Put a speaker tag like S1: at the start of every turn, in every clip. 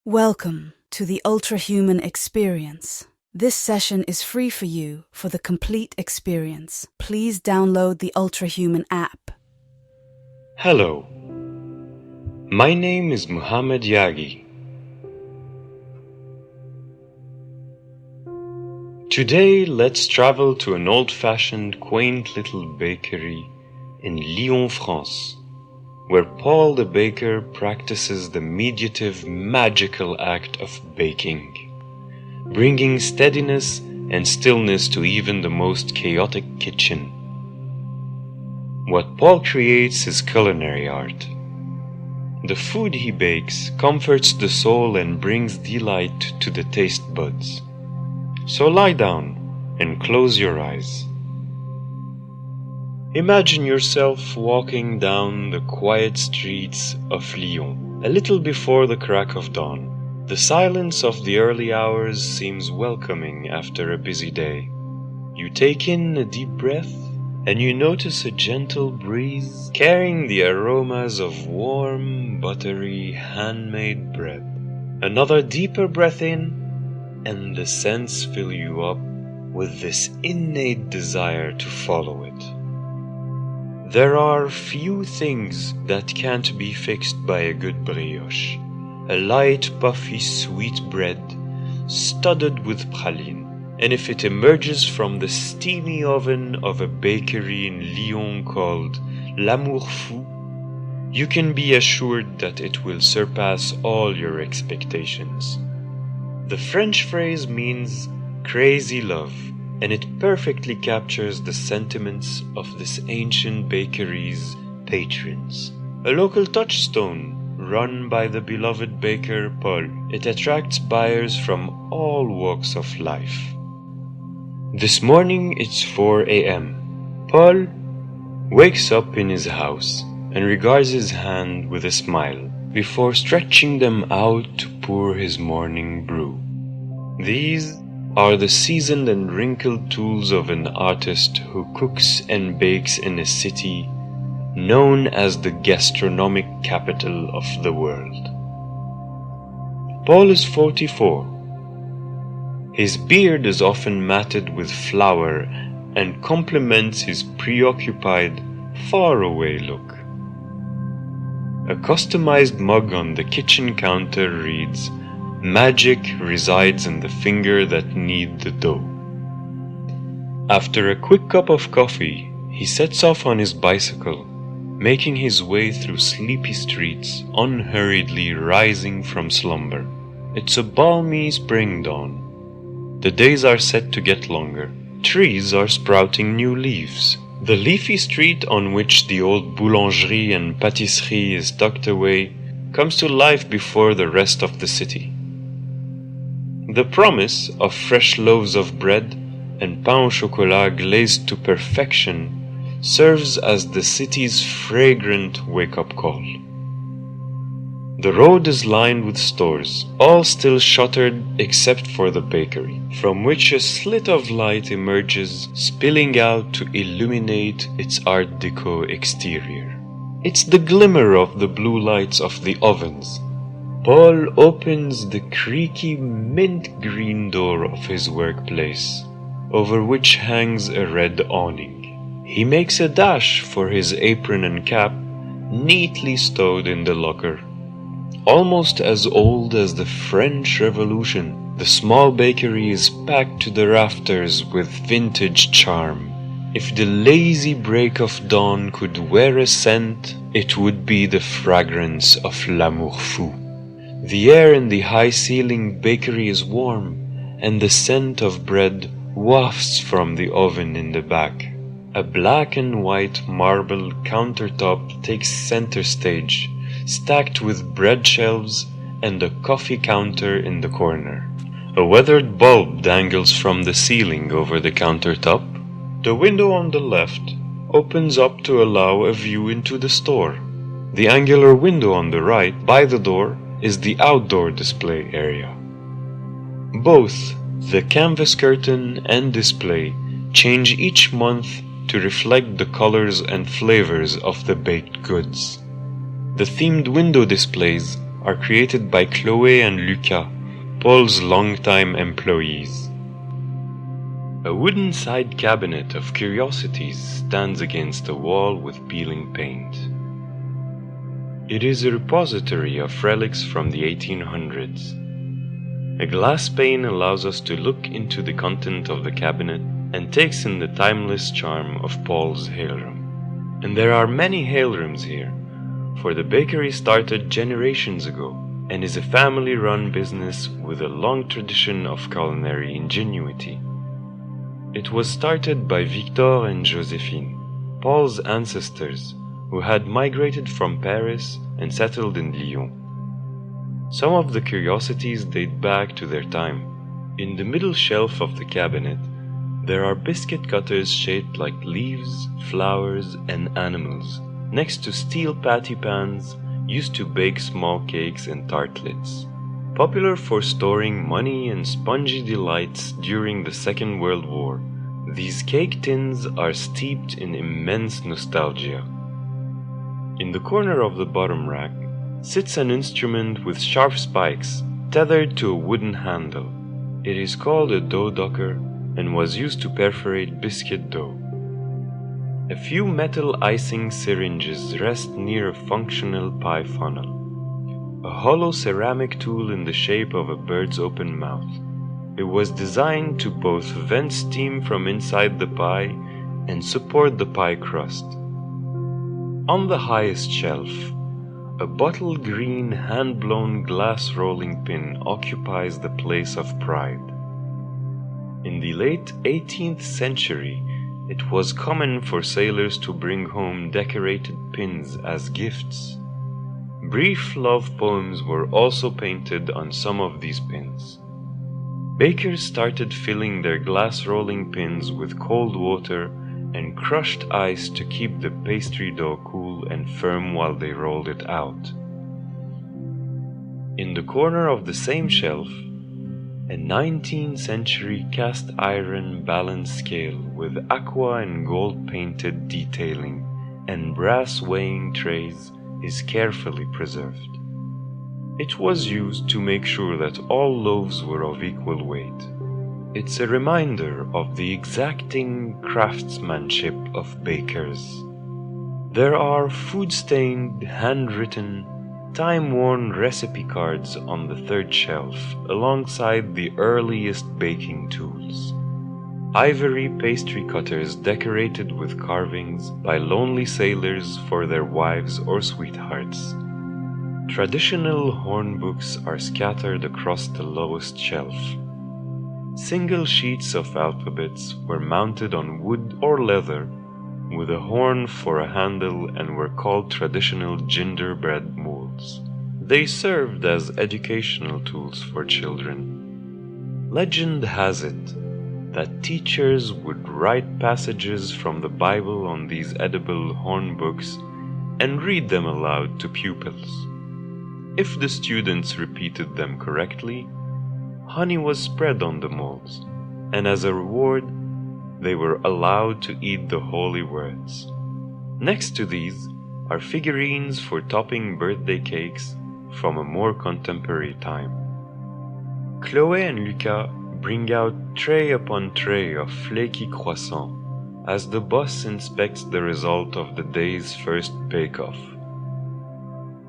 S1: Welcome to the Ultrahuman experience. This session is free for you for the complete experience. Please download the Ultrahuman app.
S2: Hello, my name is Mohamad Yaghi. Today, let's travel to an old-fashioned, quaint little bakery in Lyon, France, where Paul the baker practices the meditative, magical act of baking, bringing steadiness and stillness to even the most chaotic kitchen. What Paul creates is culinary art. The food he bakes comforts the soul and brings delight to the taste buds. So lie down and close your eyes. Imagine yourself walking down the quiet streets of Lyon, a little before the crack of dawn. The silence of the early hours seems welcoming after a busy day. You take in a deep breath, and you notice a gentle breeze carrying the aromas of warm, buttery, handmade bread. Another deeper breath in, and the scents fill you up with this innate desire to follow it. There are few things that can't be fixed by a good brioche, a light, puffy, sweet bread studded with praline. And if it emerges from the steamy oven of a bakery in Lyon called L'Amour Fou, you can be assured that it will surpass all your expectations. The French phrase means crazy love, and it perfectly captures the sentiments of this ancient bakery's patrons. A local touchstone run by the beloved baker Paul, it attracts buyers from all walks of life. This morning it's 4 a.m. Paul wakes up in his house and regards his hand with a smile before stretching them out to pour his morning brew. These are the seasoned and wrinkled tools of an artist who cooks and bakes in a city known as the gastronomic capital of the world. Paul is 44. His beard is often matted with flour and complements his preoccupied, faraway look. A customized mug on the kitchen counter reads, "Magic resides in the finger that knead the dough." After a quick cup of coffee, he sets off on his bicycle, making his way through sleepy streets, unhurriedly rising from slumber. It's a balmy spring dawn. The days are set to get longer. Trees are sprouting new leaves. The leafy street on which the old boulangerie and pâtisserie is tucked away comes to life before the rest of the city. The promise of fresh loaves of bread and pain au chocolat glazed to perfection serves as the city's fragrant wake-up call. The road is lined with stores, all still shuttered except for the bakery, from which a slit of light emerges, spilling out to illuminate its Art Deco exterior. It's the glimmer of the blue lights of the ovens. Paul opens the creaky mint green door of his workplace, over which hangs a red awning. He makes a dash for his apron and cap, neatly stowed in the locker. Almost as old as the French Revolution, the small bakery is packed to the rafters with vintage charm. If the lazy break of dawn could wear a scent, it would be the fragrance of L'Amour Fou. The air in the high-ceilinged bakery is warm, and the scent of bread wafts from the oven in the back. A black and white marble countertop takes center stage, stacked with bread shelves and a coffee counter in the corner. A weathered bulb dangles from the ceiling over the countertop. The window on the left opens up to allow a view into the store. The angular window on the right, by the door, is the outdoor display area. Both the canvas curtain and display change each month to reflect the colors and flavors of the baked goods. The themed window displays are created by Chloé and Lucas, Paul's longtime employees. A wooden side cabinet of curiosities stands against a wall with peeling paint. It is a repository of relics from the 1800s. A glass pane allows us to look into the content of the cabinet and takes in the timeless charm of Paul's aleroom. And there are many alerooms here, for the bakery started generations ago and is a family-run business with a long tradition of culinary ingenuity. It was started by Victor and Joséphine, Paul's ancestors, who had migrated from Paris and settled in Lyon. Some of the curiosities date back to their time. In the middle shelf of the cabinet, there are biscuit cutters shaped like leaves, flowers, and animals, next to steel patty pans used to bake small cakes and tartlets. Popular for storing money and spongy delights during the Second World War, these cake tins are steeped in immense nostalgia. In the corner of the bottom rack sits an instrument with sharp spikes tethered to a wooden handle. It is called a dough docker and was used to perforate biscuit dough. A few metal icing syringes rest near a functional pie funnel. A hollow ceramic tool in the shape of a bird's open mouth. It was designed to both vent steam from inside the pie and support the pie crust. On the highest shelf, a bottle green hand-blown glass rolling pin occupies the place of pride. In the late 18th century, it was common for sailors to bring home decorated pins as gifts. Brief love poems were also painted on some of these pins. Bakers started filling their glass rolling pins with cold water and crushed ice to keep the pastry dough cool and firm while they rolled it out. In the corner of the same shelf, a 19th century cast iron balance scale with aqua and gold painted detailing and brass weighing trays is carefully preserved. It was used to make sure that all loaves were of equal weight. It's a reminder of the exacting craftsmanship of bakers. There are food-stained, handwritten, time-worn recipe cards on the third shelf alongside the earliest baking tools. Ivory pastry cutters decorated with carvings by lonely sailors for their wives or sweethearts. Traditional horn books are scattered across the lowest shelf. Single sheets of alphabets were mounted on wood or leather with a horn for a handle and were called traditional gingerbread molds. They served as educational tools for children. Legend has it that teachers would write passages from the Bible on these edible horn books and read them aloud to pupils. If the students repeated them correctly, honey was spread on the molds, and as a reward, they were allowed to eat the holy words. Next to these are figurines for topping birthday cakes from a more contemporary time. Chloé and Lucas bring out tray upon tray of flaky croissants as the boss inspects the result of the day's first bake-off.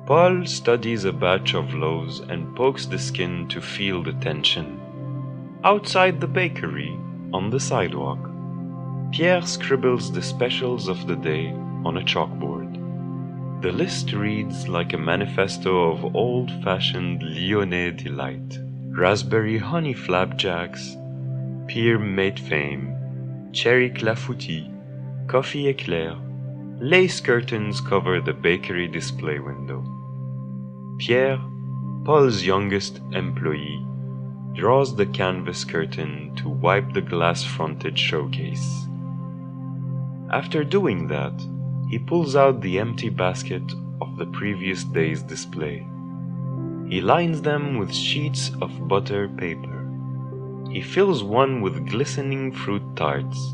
S2: Paul studies a batch of loaves and pokes the skin to feel the tension. Outside the bakery, on the sidewalk, Pierre scribbles the specials of the day on a chalkboard. The list reads like a manifesto of old-fashioned Lyonnais delight. Raspberry honey flapjacks, pear mate fame, cherry clafoutis, coffee eclair, lace curtains cover the bakery display window. Pierre, Paul's youngest employee, draws the canvas curtain to wipe the glass-fronted showcase. After doing that, he pulls out the empty basket of the previous day's display. He lines them with sheets of butter paper. He fills one with glistening fruit tarts,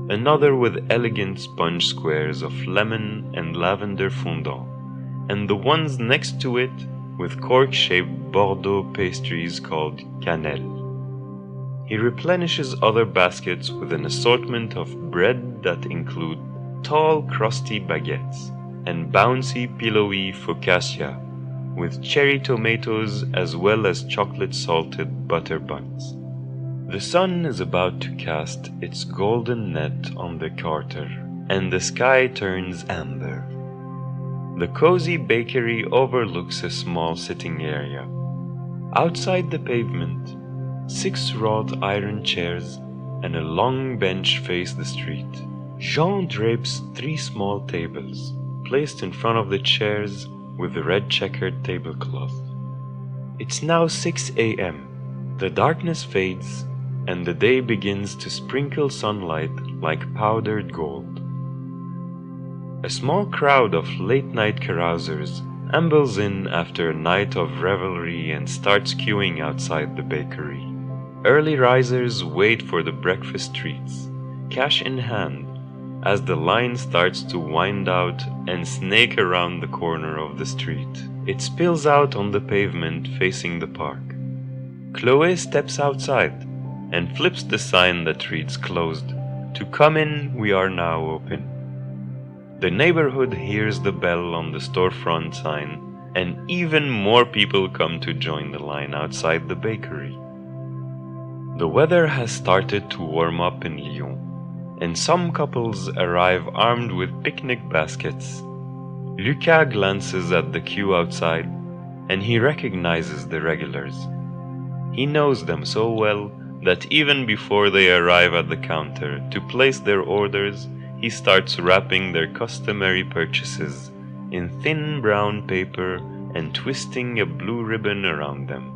S2: another with elegant sponge squares of lemon and lavender fondant, and the ones next to it with cork-shaped Bordeaux pastries called cannelle. He replenishes other baskets with an assortment of bread that include tall, crusty baguettes and bouncy, pillowy focaccia with cherry tomatoes as well as chocolate-salted butter buns. The sun is about to cast its golden net on the quarter, and the sky turns amber. The cozy bakery overlooks a small sitting area. Outside the pavement, 6 wrought iron chairs and a long bench face the street. Jean drapes 3 small tables, placed in front of the chairs with the red checkered tablecloth. It's now 6 a.m. The darkness fades, and the day begins to sprinkle sunlight like powdered gold. A small crowd of late-night carousers ambles in after a night of revelry and starts queuing outside the bakery. Early risers wait for the breakfast treats, cash in hand, as the line starts to wind out and snake around the corner of the street. It spills out on the pavement facing the park. Chloé steps outside and flips the sign that reads closed. To come in, we are now open. The neighborhood hears the bell on the storefront sign, and even more people come to join the line outside the bakery. The weather has started to warm up in Lyon, and some couples arrive armed with picnic baskets. Lucas glances at the queue outside, and he recognizes the regulars. He knows them so well that even before they arrive at the counter to place their orders, he starts wrapping their customary purchases in thin brown paper and twisting a blue ribbon around them.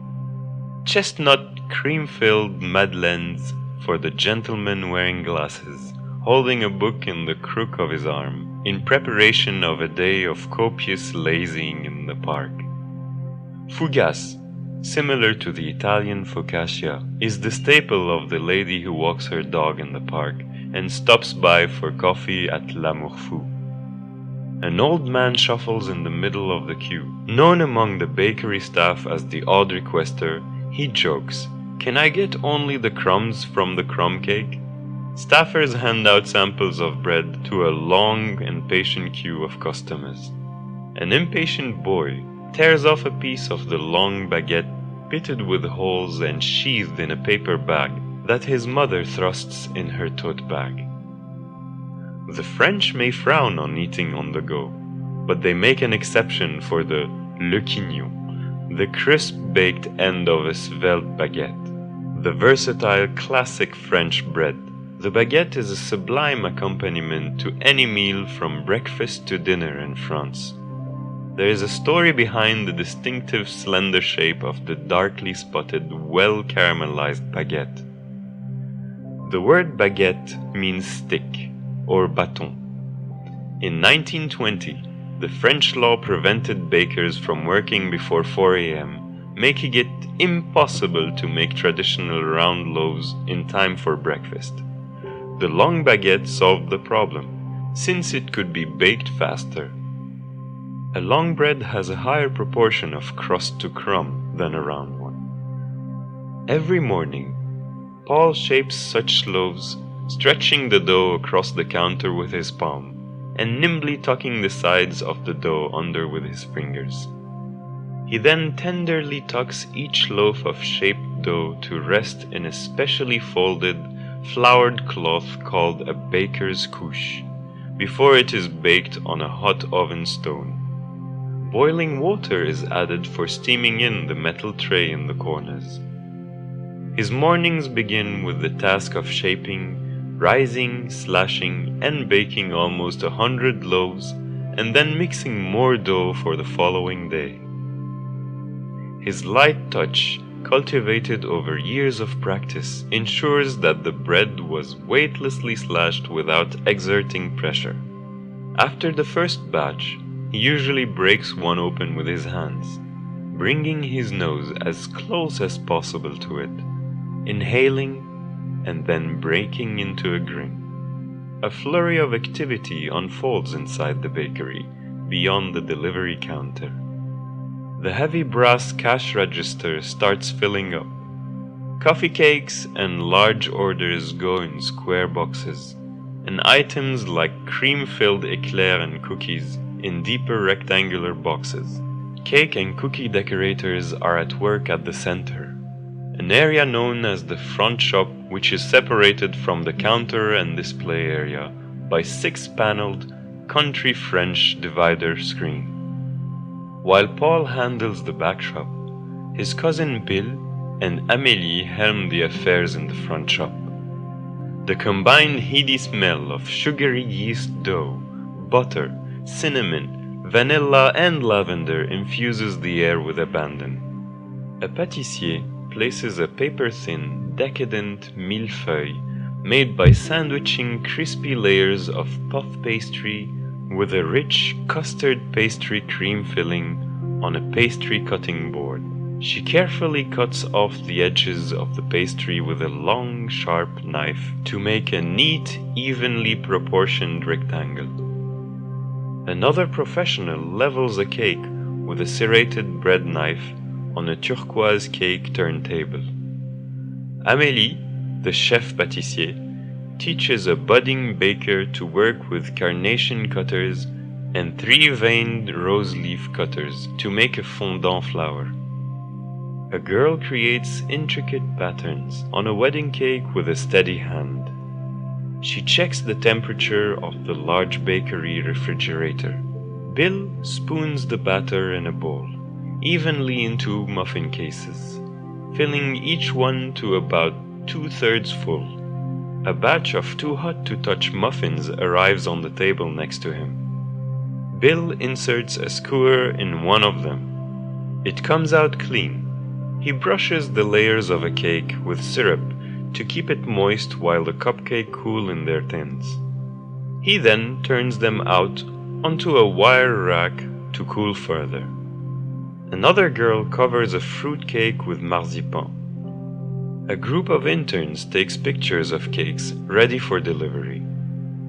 S2: Chestnut cream-filled madeleines for the gentleman wearing glasses, holding a book in the crook of his arm, in preparation of a day of copious lazing in the park. Fougasse, similar to the Italian focaccia, is the staple of the lady who walks her dog in the park and stops by for coffee at L'Amour Fou. An old man shuffles in the middle of the queue. Known among the bakery staff as the odd requester, he jokes, "Can I get only the crumbs from the crumb cake?" Staffers hand out samples of bread to a long and patient queue of customers. An impatient boy tears off a piece of the long baguette pitted with holes and sheathed in a paper bag that his mother thrusts in her tote bag. The French may frown on eating on the go, but they make an exception for the le quignon, the crisp-baked end of a svelte baguette, the versatile classic French bread. The baguette is a sublime accompaniment to any meal from breakfast to dinner in France. There is a story behind the distinctive slender shape of the darkly spotted, well-caramelized baguette. The word baguette means stick, or bâton. In 1920, the French law prevented bakers from working before 4 a.m., making it impossible to make traditional round loaves in time for breakfast. The long baguette solved the problem, since it could be baked faster. A long bread has a higher proportion of crust to crumb than a round one. Every morning, Paul shapes such loaves, stretching the dough across the counter with his palm, and nimbly tucking the sides of the dough under with his fingers. He then tenderly tucks each loaf of shaped dough to rest in a specially folded, floured cloth called a baker's couche, before it is baked on a hot oven stone. Boiling water is added for steaming in the metal tray in the corners. His mornings begin with the task of shaping, rising, slashing, and baking almost 100 loaves, and then mixing more dough for the following day. His light touch, cultivated over years of practice, ensures that the bread was weightlessly slashed without exerting pressure. After the first batch, he usually breaks one open with his hands, bringing his nose as close as possible to it, inhaling and then breaking into a grin. A flurry of activity unfolds inside the bakery, beyond the delivery counter. The heavy brass cash register starts filling up. Coffee cakes and large orders go in square boxes, and items like cream-filled eclairs and cookies in deeper rectangular boxes. Cake and cookie decorators are at work at the center, an area known as the front shop, which is separated from the counter and display area by 6-paneled country French divider screen. While Paul handles the back shop, his cousin Bill and Amélie helm the affairs in the front shop. The combined heady smell of sugary yeast dough, butter, cinnamon, vanilla and lavender infuses the air with abandon. A pâtissier places a paper-thin, decadent millefeuille made by sandwiching crispy layers of puff pastry with a rich custard pastry cream filling on a pastry cutting board. She carefully cuts off the edges of the pastry with a long, sharp knife to make a neat, evenly proportioned rectangle. Another professional levels a cake with a serrated bread knife on a turquoise cake turntable. Amélie, the chef pâtissier, teaches a budding baker to work with carnation cutters and 3-veined rose leaf cutters to make a fondant flour. A girl creates intricate patterns on a wedding cake with a steady hand. She checks the temperature of the large bakery refrigerator. Bill spoons the batter in a bowl, evenly into muffin cases, filling each one to about 2/3 full. A batch of too hot to touch muffins arrives on the table next to him. Bill inserts a skewer in one of them. It comes out clean. He brushes the layers of a cake with syrup to keep it moist while the cupcake cool in their tins. He then turns them out onto a wire rack to cool further. Another girl covers a fruit cake with marzipan. A group of interns takes pictures of cakes ready for delivery.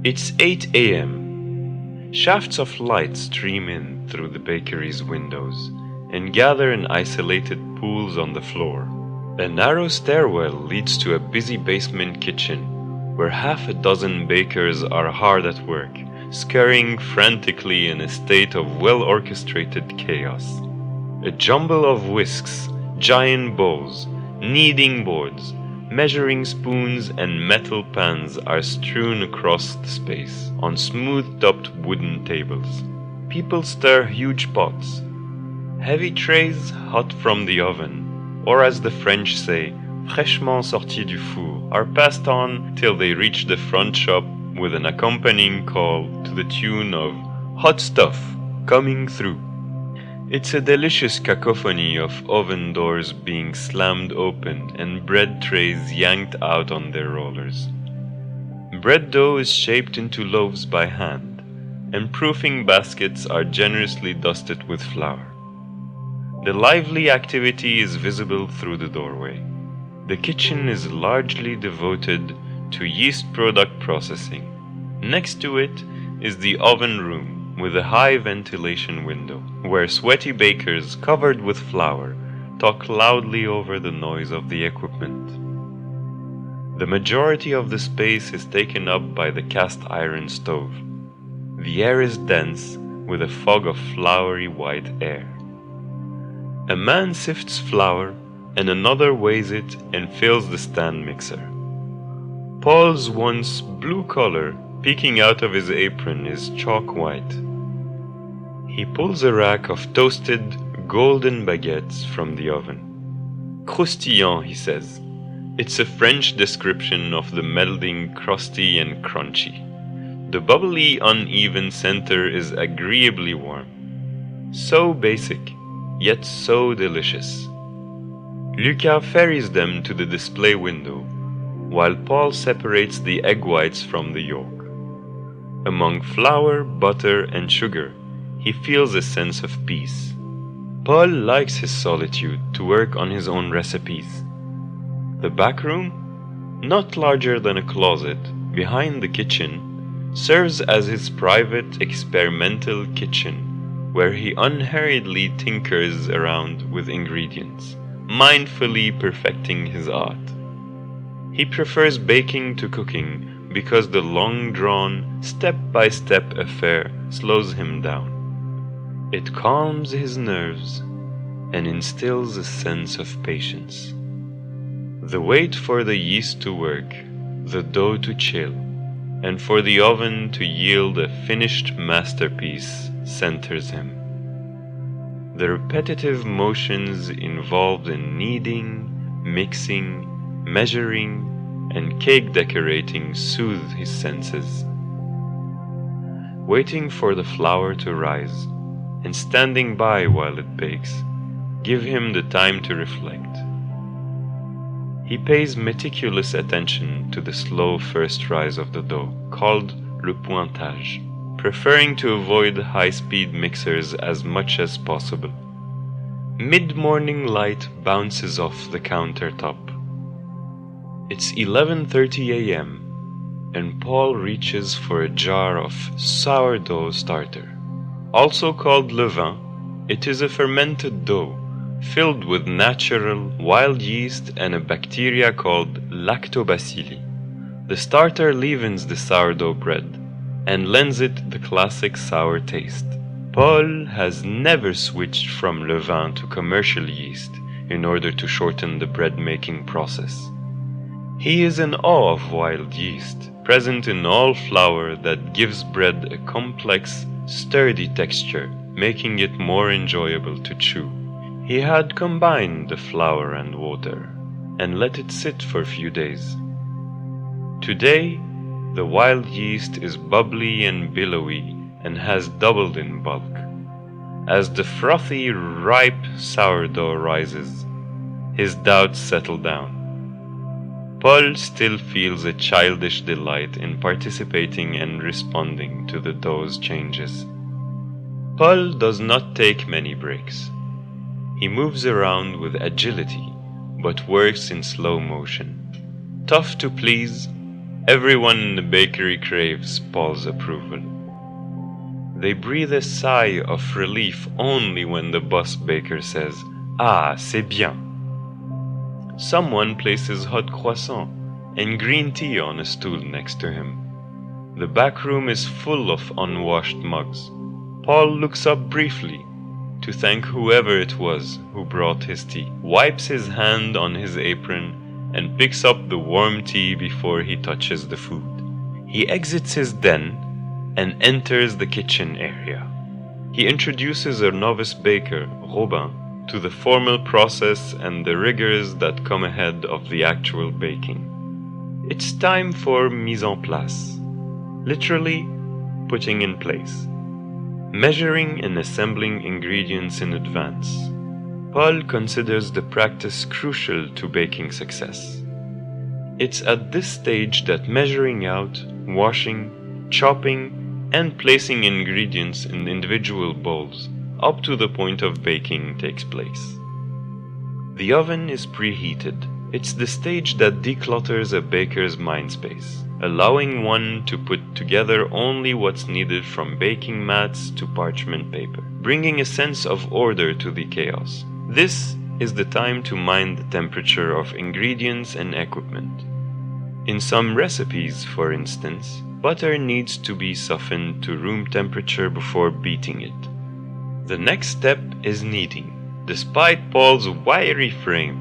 S2: It's 8 a.m. Shafts of light stream in through the bakery's windows and gather in isolated pools on the floor. A narrow stairwell leads to a busy basement kitchen where half a dozen bakers are hard at work, scurrying frantically in a state of well-orchestrated chaos. A jumble of whisks, giant bowls, kneading boards, measuring spoons and metal pans are strewn across the space on smooth-topped wooden tables. People stir huge pots. Heavy trays hot from the oven, or as the French say, fraîchement sortis du four, are passed on till they reach the front shop with an accompanying call to the tune of "Hot stuff coming through." It's a delicious cacophony of oven doors being slammed open and bread trays yanked out on their rollers. Bread dough is shaped into loaves by hand, and proofing baskets are generously dusted with flour. The lively activity is visible through the doorway. The kitchen is largely devoted to yeast product processing. Next to it is the oven room with a high ventilation window, where sweaty bakers covered with flour talk loudly over the noise of the equipment. The majority of the space is taken up by the cast iron stove. The air is dense with a fog of floury white air. A man sifts flour and another weighs it and fills the stand mixer. Paul's once blue collar peeking out of his apron is chalk white. He pulls a rack of toasted golden baguettes from the oven. Croustillant, he says. It's a French description of the melding crusty and crunchy. The bubbly, uneven center is agreeably warm. So basic, yet so delicious. Lucas ferries them to the display window, while Paul separates the egg whites from the yolk. Among flour, butter, and sugar, he feels a sense of peace. Paul likes his solitude to work on his own recipes. The back room, not larger than a closet, behind the kitchen, serves as his private experimental kitchen, where he unhurriedly tinkers around with ingredients, mindfully perfecting his art. He prefers baking to cooking because the long-drawn, step-by-step affair slows him down. It calms his nerves and instills a sense of patience. The wait for the yeast to work, the dough to chill, and for the oven to yield a finished masterpiece centers him. The repetitive motions involved in kneading, mixing, measuring, and cake decorating soothe his senses. Waiting for the flour to rise and standing by while it bakes give him the time to reflect. He pays meticulous attention to the slow first rise of the dough, called le pointage, preferring to avoid high-speed mixers as much as possible. Mid-morning light bounces off the countertop. It's 11:30 a.m., and Paul reaches for a jar of sourdough starter. Also called levain, it is a fermented dough filled with natural wild yeast and a bacteria called lactobacilli. The starter leavens the sourdough bread and lends it the classic sour taste. Paul has never switched from levain to commercial yeast in order to shorten the bread-making process. He is in awe of wild yeast, present in all flour that gives bread a complex, sturdy texture, making it more enjoyable to chew. He had combined the flour and water and let it sit for a few days. Today, the wild yeast is bubbly and billowy and has doubled in bulk. As the frothy, ripe sourdough rises, his doubts settle down. Paul still feels a childish delight in participating and responding to the dough's changes. Paul does not take many breaks. He moves around with agility, but works in slow motion. Tough to please, everyone in the bakery craves Paul's approval. They breathe a sigh of relief only when the boss baker says, "Ah, c'est bien." Someone places hot croissant and green tea on a stool next to him. The back room is full of unwashed mugs. Paul looks up briefly to thank whoever it was who brought his tea, wipes his hand on his apron, and picks up the warm tea before he touches the food. He exits his den and enters the kitchen area. He introduces a novice baker, Robin, to the formal process and the rigors that come ahead of the actual baking. It's time for mise en place, literally putting in place, measuring and assembling ingredients in advance. Paul considers the practice crucial to baking success. It's at this stage that measuring out, washing, chopping, and placing ingredients in individual bowls up to the point of baking takes place. The oven is preheated. It's the stage that declutters a baker's mind space, allowing one to put together only what's needed from baking mats to parchment paper, bringing a sense of order to the chaos. This is the time to mind the temperature of ingredients and equipment. In some recipes, for instance, butter needs to be softened to room temperature before beating it. The next step is kneading. Despite Paul's wiry frame,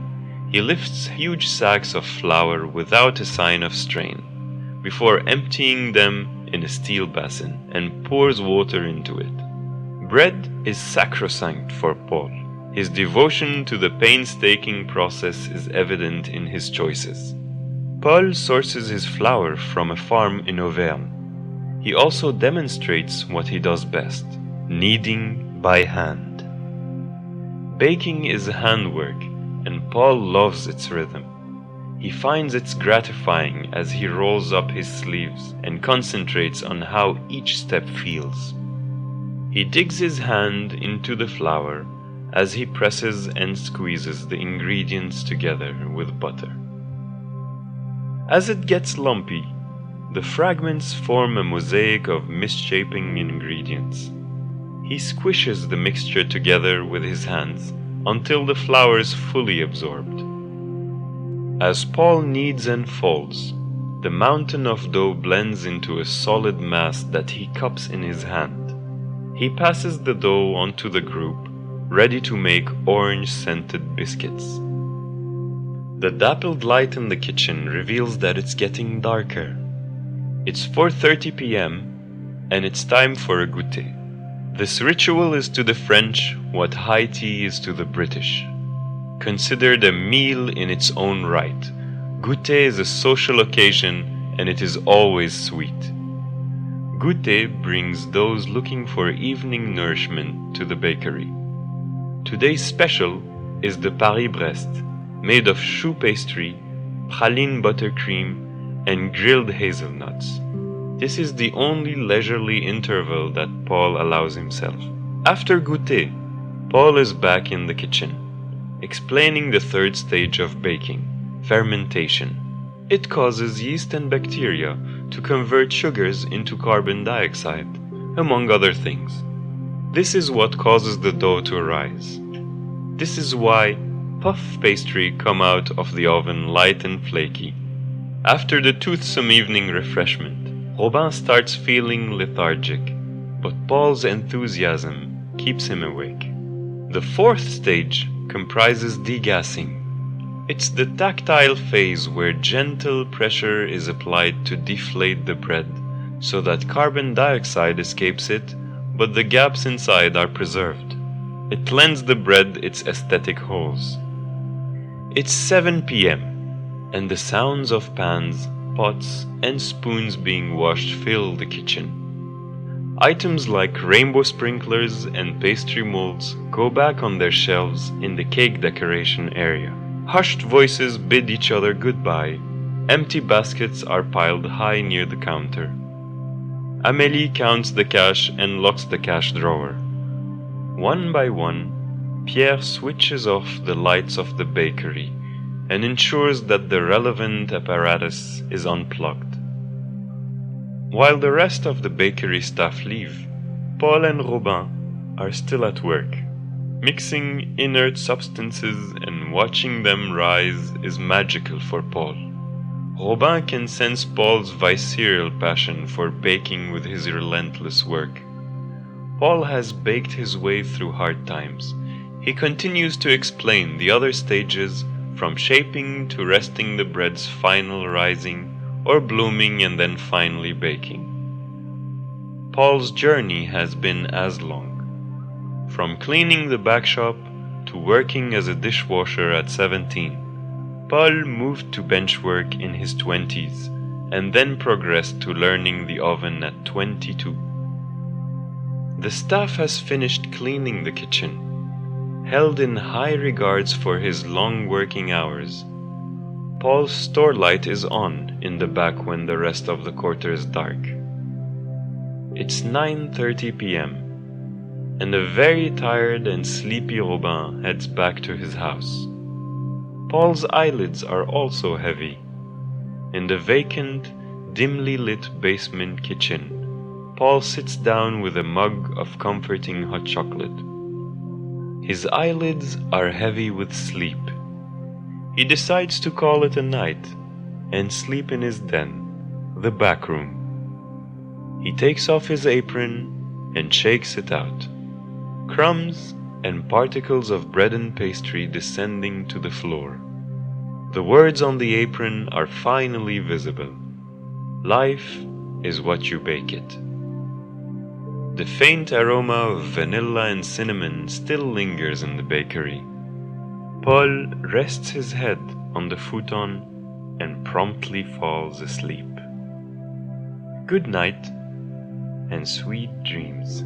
S2: he lifts huge sacks of flour without a sign of strain, before emptying them in a steel basin and pours water into it. Bread is sacrosanct for Paul. His devotion to the painstaking process is evident in his choices. Paul sources his flour from a farm in Auvergne. He also demonstrates what he does best: kneading by hand. Baking is handwork, and Paul loves its rhythm. He finds it gratifying as he rolls up his sleeves and concentrates on how each step feels. He digs his hand into the flour as he presses and squeezes the ingredients together with butter. As it gets lumpy, the fragments form a mosaic of misshapen ingredients. He squishes the mixture together with his hands until the flour is fully absorbed. As Paul kneads and folds, the mountain of dough blends into a solid mass that he cups in his hand. He passes the dough onto the group, ready to make orange-scented biscuits. The dappled light in the kitchen reveals that it's getting darker. It's 4:30 p.m. and it's time for a goûter. This ritual is to the French what high tea is to the British. Considered a meal in its own right, goûter is a social occasion and it is always sweet. Goûter brings those looking for evening nourishment to the bakery. Today's special is the Paris-Brest, made of choux pastry, praline buttercream, and grilled hazelnuts. This is the only leisurely interval that Paul allows himself. After goûter, Paul is back in the kitchen, explaining the third stage of baking, fermentation. It causes yeast and bacteria to convert sugars into carbon dioxide, among other things. This is what causes the dough to rise. This is why puff pastry come out of the oven light and flaky. After the toothsome evening refreshment, Robin starts feeling lethargic, but Paul's enthusiasm keeps him awake. The fourth stage comprises degassing. It's the tactile phase where gentle pressure is applied to deflate the bread so that carbon dioxide escapes it, but the gaps inside are preserved. It lends the bread its aesthetic holes. It's 7 p.m. and the sounds of pans, pots, and spoons being washed fill the kitchen. Items like rainbow sprinklers and pastry molds go back on their shelves in the cake decoration area. Hushed voices bid each other goodbye. Empty baskets are piled high near the counter. Amélie counts the cash and locks the cash drawer. One by one, Pierre switches off the lights of the bakery and ensures that the relevant apparatus is unplugged. While the rest of the bakery staff leave, Paul and Robin are still at work. Mixing inert substances and watching them rise is magical for Paul. Robin can sense Paul's visceral passion for baking with his relentless work. Paul has baked his way through hard times. He continues to explain the other stages, from shaping to resting the bread's final rising, or blooming and then finally baking. Paul's journey has been as long. From cleaning the back shop to working as a dishwasher at 17, Paul moved to bench work in his 20s and then progressed to learning the oven at 22. The staff has finished cleaning the kitchen. Held in high regards for his long working hours, Paul's store light is on in the back when the rest of the quarter is dark. It's 9:30 p.m. and a very tired and sleepy Robin heads back to his house. Paul's eyelids are also heavy. In the vacant, dimly lit basement kitchen, Paul sits down with a mug of comforting hot chocolate. His eyelids are heavy with sleep. He decides to call it a night and sleep in his den, the back room. He takes off his apron and shakes it out. Crumbs and particles of bread and pastry descending to the floor. The words on the apron are finally visible. Life is what you bake it. The faint aroma of vanilla and cinnamon still lingers in the bakery. Paul rests his head on the futon and promptly falls asleep. Good night and sweet dreams.